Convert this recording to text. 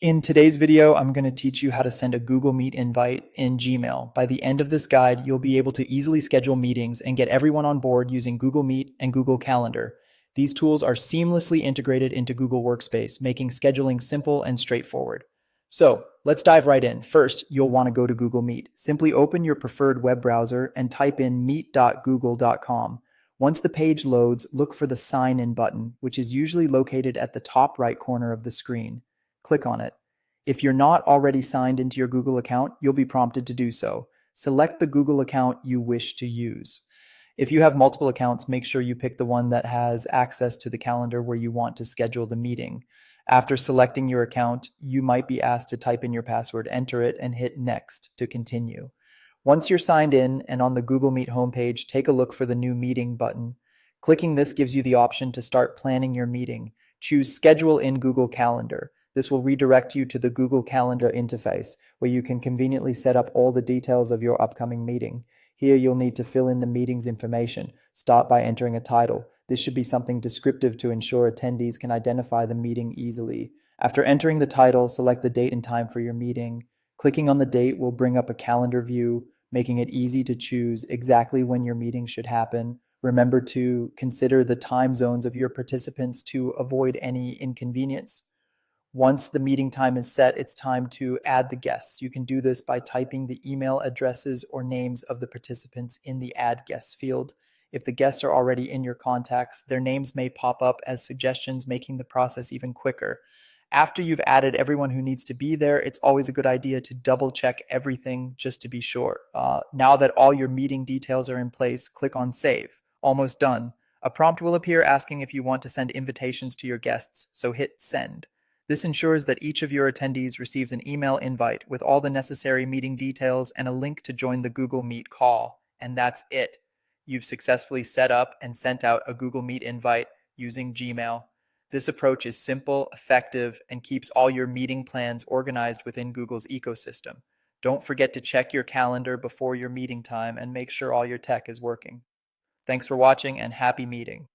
In today's video, I'm going to teach you how to send a Google Meet invite in Gmail. By the end of this guide, you'll be able to easily schedule meetings and get everyone on board using Google Meet and Google Calendar. These tools are seamlessly integrated into Google Workspace, making scheduling simple and straightforward. So let's dive right in. First, you'll want to go to Google Meet. Simply open your preferred web browser and type in meet.google.com. Once the page loads, look for the Sign In button, which is usually located at the top right corner of the screen. Click on it. If you're not already signed into your Google account, you'll be prompted to do so. Select the Google account you wish to use. If you have multiple accounts, make sure you pick the one that has access to the calendar where you want to schedule the meeting. After selecting your account, you might be asked to type in your password, enter it, and hit Next to continue. Once you're signed in and on the Google Meet homepage, take a look for the new meeting button. Clicking this gives you the option to start planning your meeting. Choose Schedule in Google Calendar. This will redirect you to the Google Calendar interface, where you can conveniently set up all the details of your upcoming meeting. Here you'll need to fill in the meeting's information. Start by entering a title. This should be something descriptive to ensure attendees can identify the meeting easily. After entering the title, select the date and time for your meeting. Clicking on the date will bring up a calendar view, making it easy to choose exactly when your meeting should happen. Remember to consider the time zones of your participants to avoid any inconvenience. Once the meeting time is set, it's time to add the guests. You can do this by typing the email addresses or names of the participants in the Add Guests field. If the guests are already in your contacts, their names may pop up as suggestions, making the process even quicker. After you've added everyone who needs to be there, it's always a good idea to double check everything just to be sure. Now that all your meeting details are in place, click on Save. Almost done. A prompt will appear asking if you want to send invitations to your guests, so hit Send. This ensures that each of your attendees receives an email invite with all the necessary meeting details and a link to join the Google Meet call. And that's it. You've successfully set up and sent out a Google Meet invite using Gmail. This approach is simple, effective, and keeps all your meeting plans organized within Google's ecosystem. Don't forget to check your calendar before your meeting time and make sure all your tech is working. Thanks for watching and happy meeting.